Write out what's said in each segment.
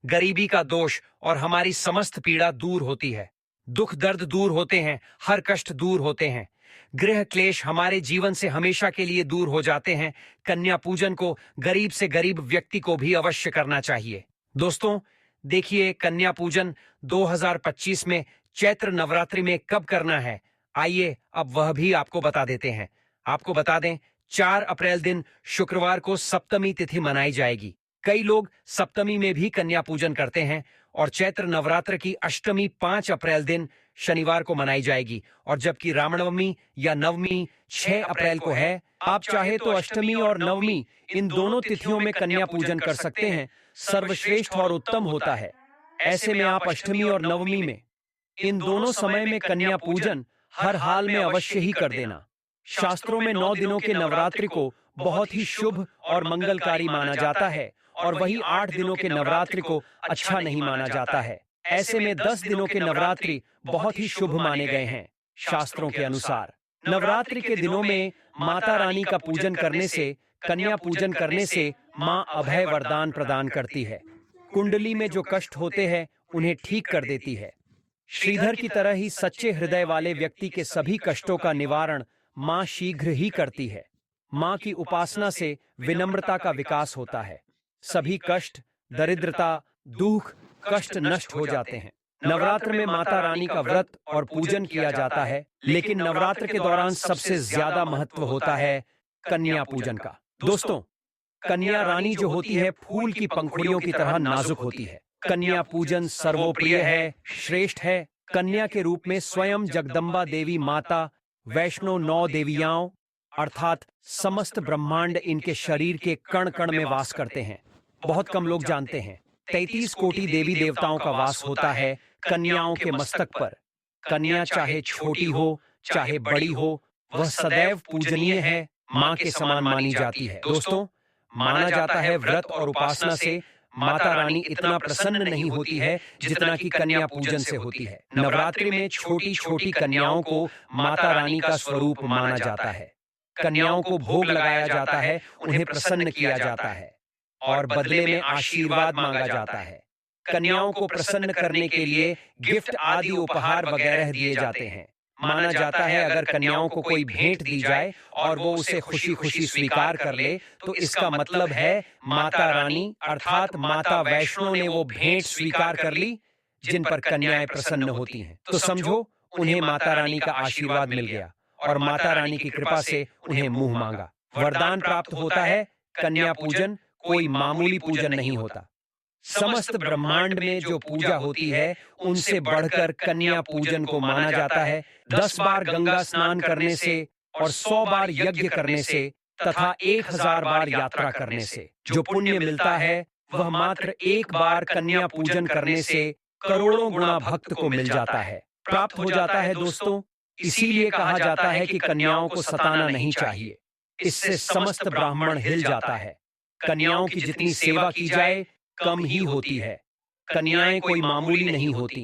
गरीबी का दोष और हमारी समस्त पीड़ा दूर होती है। दुख दर्द दूर होते हैं, हर कष्ट दूर होते हैं। गृह क्लेश हमारे जीवन से हमेशा के लिए दूर हो जाते हैं। कन्या पूजन को गरीब से गरीब व्यक्ति को भी अवश्य करना चाहिए। दोस्तों, देखिए कन्या पूजन 2025 में चैत्र नवरात्रि में कब करना है, आइए अब वह भी आपको बता देते हैं। आपको बता दें, 4 अप्रैल दिन शुक्रवार को सप्तमी तिथि मनाई जाएगी। कई लोग सप्तमी में भी कन्या पूजन करते हैं और चैत्र नवरात्र की अष्टमी 5 अप्रैल दिन शनिवार को मनाई जाएगी। और जबकि रामनवमी या नवमी 6 अप्रैल को है, आप चाहे तो अष्टमी और नवमी इन दोनों तिथियों में कन्या पूजन कर सकते हैं। सर्वश्रेष्ठ और उत्तम होता है। ऐसे में आप अष्टमी और नवमी में इन दोनों समय में कन्या पूजन हर हाल में अवश्य ही कर देना। शास्त्रों में 9 दिनों के नवरात्रि को बहुत ही शुभ और मंगलकारी माना जाता है और वही 8 दिनों के नवरात्रि को अच्छा नहीं माना जाता है। ऐसे में 10 दिनों के नवरात्रि बहुत ही शुभ माने गए हैं शास्त्रों के अनुसार। नवरात्रि के दिनों में माता रानी का पूजन करने से, कन्या पूजन करने से माँ अभय वरदान प्रदान करती है। कुंडली में जो कष्ट होते हैं उन्हें ठीक कर देती है। श्रीधर की तरह ही सच्चे हृदय वाले व्यक्ति के सभी कष्टों का निवारण माँ शीघ्र ही करती है। माँ की उपासना से विनम्रता का विकास होता है। सभी कष्ट, दरिद्रता, दुख, कष्ट नष्ट हो जाते हैं। नवरात्र में माता रानी का व्रत और पूजन किया जाता है, लेकिन नवरात्र के दौरान सबसे ज्यादा महत्व होता है कन्या पूजन का। दोस्तों, कन्या रानी जो होती है फूल की पंखुड़ियों की तरह नाजुक होती है। कन्या पूजन सर्वोप्रिय है, श्रेष्ठ है। कन्या के रूप में स्वयं जगदम्बा देवी माता, वैष्णो 9 देवियाओं अर्थात समस्त ब्रह्मांड इनके शरीर के कण कण में वास करते हैं। बहुत कम लोग जानते हैं 33 कोटि देवी देवताओं का वास होता है कन्याओं के मस्तक पर। कन्या चाहे छोटी हो चाहे बड़ी हो, वह सदैव पूजनीय है, माँ के समान मानी जाती है। दोस्तों, माना जाता है व्रत और उपासना से माता रानी इतना प्रसन्न नहीं होती है जितना कि कन्या पूजन से होती है। नवरात्रि में छोटी छोटी कन्याओं को माता रानी का स्वरूप माना जाता है। कन्याओं को भोग लगाया जाता है, उन्हें प्रसन्न किया जाता है और बदले में आशीर्वाद मांगा जाता है। कन्याओं को प्रसन्न करने के लिए गिफ्ट आदि उपहार वगैरह दिए जाते हैं। माना जाता है अगर कन्याओं को कोई भेंट दी जाए और वो उसे खुशी खुशी स्वीकार कर ले, तो इसका मतलब है माता रानी अर्थात माता वैष्णो ने वो भेंट स्वीकार कर ली जिन पर कन्याएं प्रसन्न होती हैं। तो समझो उन्हें माता रानी का आशीर्वाद मिल गया और माता रानी की कृपा से उन्हें मुंह मांगा वरदान प्राप्त होता है। कन्या पूजन कोई मामूली पूजन नहीं होता। समस्त ब्रह्मांड में जो पूजा होती है उनसे बढ़कर कन्या पूजन को माना जाता है। 10 बार गंगा स्नान करने से और 100 बार यज्ञ करने से तथा 1000 बार यात्रा करने से जो पुण्य मिलता है वह मात्र एक बार कन्या पूजन करने से करोड़ों गुना भक्त को मिल जाता है, प्राप्त हो जाता है। दोस्तों, इसीलिए कहा जाता है कि कन्याओं को सताना नहीं चाहिए, इससे समस्त ब्राह्मण हिल जाता है। कन्याओं की जितनी सेवा की जाए कम ही होती है। कन्याएं कोई मामूली नहीं होती।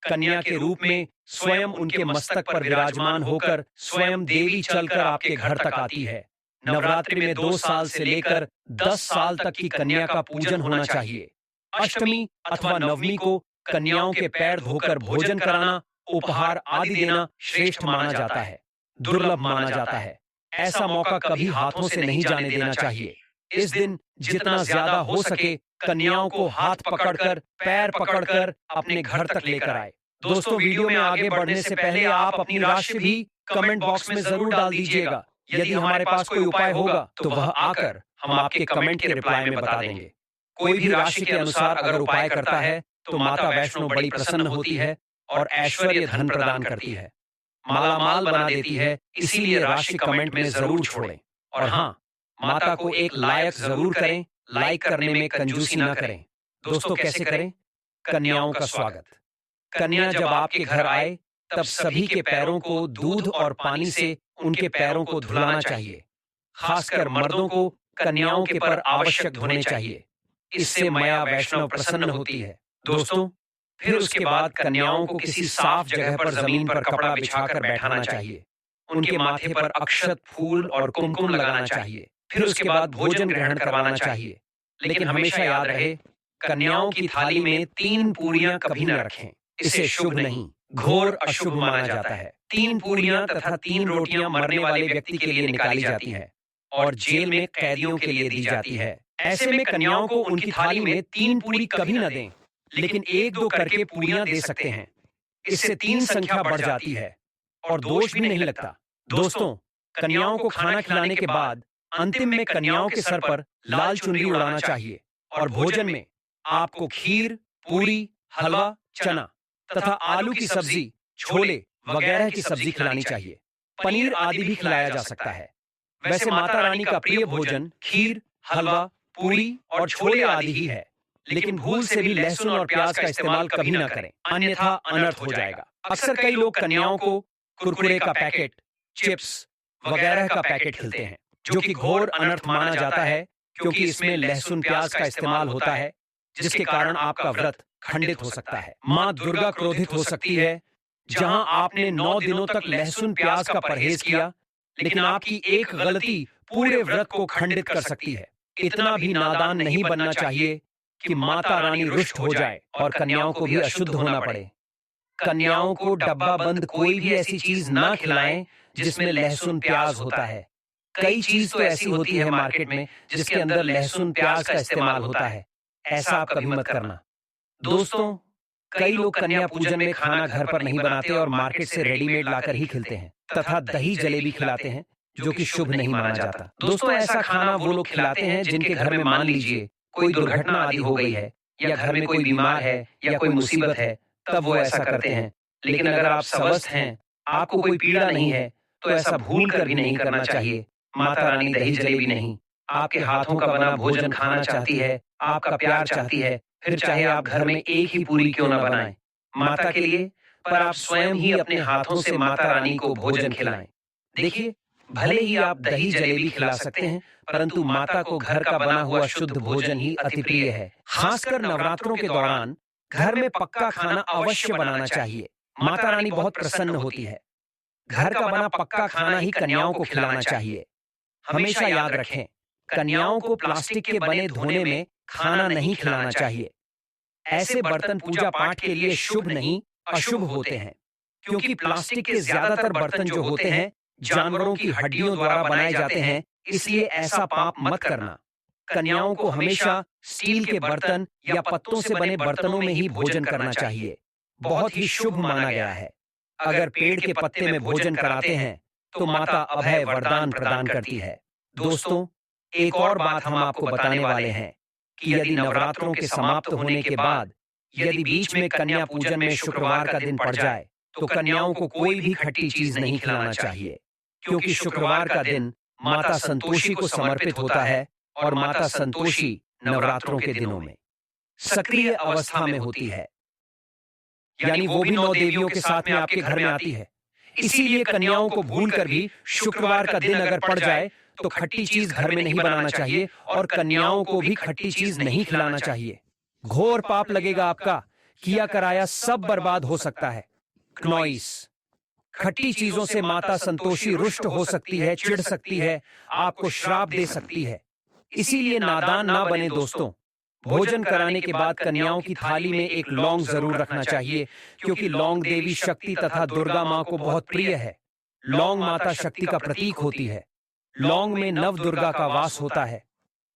कन्या के रूप में स्वयं उनके मस्तक पर विराजमान होकर स्वयं देवी चलकर आपके घर तक आती है। नवरात्रि में 2 साल से लेकर 10 साल तक की कन्या का पूजन होना चाहिए। अष्टमी अथवा नवमी को कन्याओं के पैर धोकर भोजन कराना, उपहार आदि देना श्रेष्ठ माना जाता है, दुर्लभ माना जाता है। ऐसा मौका कभी हाथों से नहीं जाने देना चाहिए। इस दिन जितना ज्यादा हो सके कन्याओं को हाथ पकड़कर, पैर पकड़कर अपने घर तक लेकर आए। दोस्तों, वीडियो में आगे बढ़ने से पहले आप अपनी राशि भी कमेंट बॉक्स में जरूर डाल दीजिएगा। यदि हमारे पास कोई उपाय होगा तो वह आकर हम आपके कमेंट के रिप्लाई में बता देंगे। कोई भी राशि के अनुसार अगर उपाय करता है तो माता वैष्णो बड़ी प्रसन्न होती है और ऐश्वर्य धन प्रदान करती है, मालामाल बना देती है। इसीलिए राशि कमेंट में जरूर छोड़ें और हाँ, माता को एक लायक जरूर करें, लाइक करने में कंजूसी ना करें। दोस्तों, कैसे करें? कन्याओं का स्वागत। कन्या जब आपके घर आए तब सभी के पैरों को दूध और पानी से उनके पैरों को धुलाना चाहिए। खासकर मर्दों को कन्याओं के पर आवश्यक धोने चाहिए। इससे माया वैष्णव प्रसन्न होती है। दोस्तों, फिर उसके बाद कन्याओं को किसी साफ जगह पर जमीन पर कपड़ा बिछाकर बैठाना चाहिए। उनके माथे पर अक्षत, फूल और कुमकुम लगाना चाहिए। फिर उसके बाद भोजन ग्रहण करवाना चाहिए। लेकिन हमेशा याद रहे, कन्याओं की थाली में 3 पूरियां कभी न रखें, इसे शुभ नहीं, घोर अशुभ माना जाता है। 3 पूरियां तथा 3 रोटियां मरने वाले व्यक्ति के लिए निकाली जाती है और जेल में कैदियों के लिए दी जाती है। ऐसे में कन्याओं को उनकी थाली में 3 पूरी कभी न दें, लेकिन 1-2 करके पूरियां दे सकते हैं। इससे 3 संख्या बढ़ जाती है और दोष भी नहीं लगता। दोस्तों, कन्याओं को खाना खिलाने के बाद अंतिम में कन्याओं के सर पर लाल चुनरी उड़ाना चाहिए और भोजन में आपको खीर, पूरी, हलवा, चना तथा आलू की सब्जी, छोले वगैरह की सब्जी खिलानी चाहिए। पनीर आदि भी खिलाया जा सकता है। वैसे माता रानी का प्रिय भोजन खीर, हलवा, पूरी और छोले आदि ही है, लेकिन भूल से भी लहसुन और प्याज का इस्तेमाल कभी ना करें, अन्यथा अनर्थ हो जाएगा। अक्सर कई लोग कन्याओं को कुरकुरे का पैकेट, चिप्स वगैरह का पैकेट खिलाते हैं, जो कि घोर अनर्थ माना जाता है, क्योंकि इसमें लहसुन प्याज का इस्तेमाल होता है, जिसके कारण आपका व्रत खंडित हो सकता है। मां दुर्गा क्रोधित हो सकती है। जहां आपने 9 दिनों तक लहसुन प्याज का परहेज किया, लेकिन आपकी एक गलती पूरे व्रत को खंडित कर सकती है। इतना भी नादान नहीं बनना चाहिए कि माता रानी रुष्ट हो जाए और कन्याओं को भी अशुद्ध होना पड़े। कन्याओं को डब्बा बंद कोई भी ऐसी चीज ना खिलाएं जिसमें लहसुन प्याज होता है। कई चीज तो ऐसी होती है मार्केट में जिसके अंदर लहसुन प्याज का इस्तेमाल होता है, ऐसा आप कभी मत करना। दोस्तों, कई लोग कन्या पूजन में खाना घर पर नहीं बनाते और मार्केट से रेडीमेड लाकर ही खिलाते हैं तथा दही जलेबी खिलाते हैं, जो कि शुभ नहीं माना जाता। दोस्तों, ऐसा खाना वो लोग खिलाते हैं जिनके घर में मान लीजिए कोई दुर्घटना आदि हो गई है या घर में कोई बीमार है या कोई मुसीबत है, तब वो ऐसा करते हैं। लेकिन अगर आप स्वस्थ हैं, आपको कोई पीड़ा नहीं है, तो ऐसा भूल कर भी नहीं करना चाहिए। माता रानी दही जलेबी नहीं, आपके हाथों का बना भोजन खाना चाहती है, आपका प्यार चाहती है, फिर चाहे आप घर में एक ही पूरी क्यों ना बनाएं माता के लिए, पर आप स्वयं ही अपने हाथों से माता रानी को भोजन खिलाएं। देखिए, भले ही आप दही जलेबी खिला सकते हैं, परंतु माता को घर का बना हुआ शुद्ध भोजन ही अति प्रिय है। खासकर नवरात्रों के दौरान घर में पक्का खाना अवश्य बनाना चाहिए। माता रानी बहुत प्रसन्न होती है। घर का बना पक्का खाना ही कन्याओं को खिलाना चाहिए। हमेशा याद रखें, कन्याओं को प्लास्टिक के बने धोने में खाना नहीं खिलाना चाहिए। ऐसे बर्तन पूजा पाठ के लिए शुभ नहीं, अशुभ होते हैं, क्योंकि प्लास्टिक के ज्यादातर बर्तन जो होते हैं जानवरों की हड्डियों द्वारा बनाए जाते हैं, इसलिए ऐसा पाप मत करना। कन्याओं को हमेशा स्टील के बर्तन या पत्तों से बने बर्तनों में ही भोजन करना चाहिए। बहुत ही शुभ माना गया है। अगर पेड़ के पत्ते में भोजन कराते हैं तो माता अभय वरदान प्रदान करती है। दोस्तों, एक और बात हम आपको बताने वाले हैं कि यदि नवरात्रों के समाप्त होने के बाद यदि बीच में कन्या पूजन में शुक्रवार का दिन पड़ जाए, तो कन्याओं को कोई भी खट्टी चीज नहीं खिलाना चाहिए, क्योंकि शुक्रवार का दिन माता संतोषी को समर्पित होता है और माता संतोषी नवरात्रों के दिनों में सक्रिय अवस्था में होती है, यानी वो भी 9 देवियों के साथ में आपके घर में आती है। इसीलिए कन्याओं को भूलकर भी शुक्रवार का दिन अगर पड़ जाए तो खट्टी चीज घर में नहीं बनाना चाहिए और कन्याओं को भी खट्टी चीज नहीं खिलाना चाहिए। घोर पाप लगेगा आपका, किया कराया सब बर्बाद हो सकता है। क्नॉइस, खट्टी चीजों से माता संतोषी रुष्ट हो सकती है, चिढ़ सकती है, आपको श्राप दे सकती है। इसीलिए नादान ना बने दोस्तों। भोजन कराने के बाद कन्याओं की थाली में एक लौंग जरूर रखना चाहिए, क्योंकि लौंग देवी शक्ति तथा दुर्गा मां को बहुत प्रिय है। लौंग माता शक्ति का प्रतीक होती है। लौंग में नव दुर्गा का वास होता है।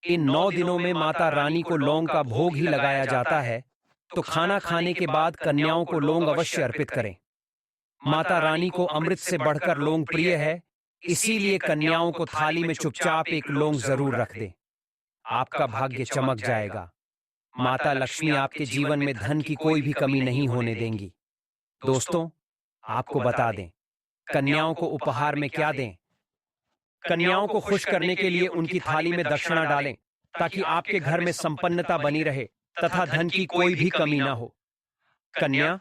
इन 9 दिनों में माता रानी को लौंग का भोग ही लगाया जाता है, तो खाना खाने के बाद कन्याओं को लौंग अवश्य अर्पित करें। माता रानी को अमृत से बढ़कर लौंग प्रिय है, इसीलिए कन्याओं को थाली में चुपचाप एक लौंग जरूर रख दें। आपका भाग्य चमक जाएगा। माता लक्ष्मी आपके जीवन में धन की कोई भी कमी नहीं होने देंगी। दोस्तों, आपको बता दें, कन्याओं को उपहार में क्या दें? कन्याओं को खुश करने के लिए उनकी थाली में दक्षिणा डालें, ताकि आपके घर में संपन्नता बनी रहे तथा धन की कोई भी कमी ना हो। कन्या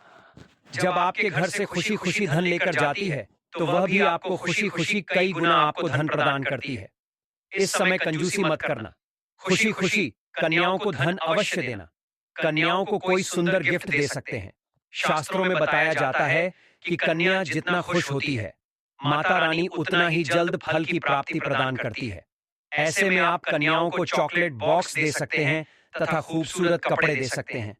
जब आपके घर से खुशी खुशी धन लेकर जाती है, तो वह भी आपको खुशी खुशी कई गुना आपको धन प्रदान करती है। इस समय कंजूसी मत करना। खुशी खुशी कन्याओं को धन अवश्य देना। कन्याओं को कोई सुंदर गिफ्ट दे सकते हैं। शास्त्रों में बताया जाता है कि कन्या जितना खुश होती है, माता रानी उतना ही जल्द फल की प्राप्ति प्रदान करती है। ऐसे में आप कन्याओं को चॉकलेट बॉक्स दे सकते हैं, तथा खूबसूरत कपड़े दे सकते हैं।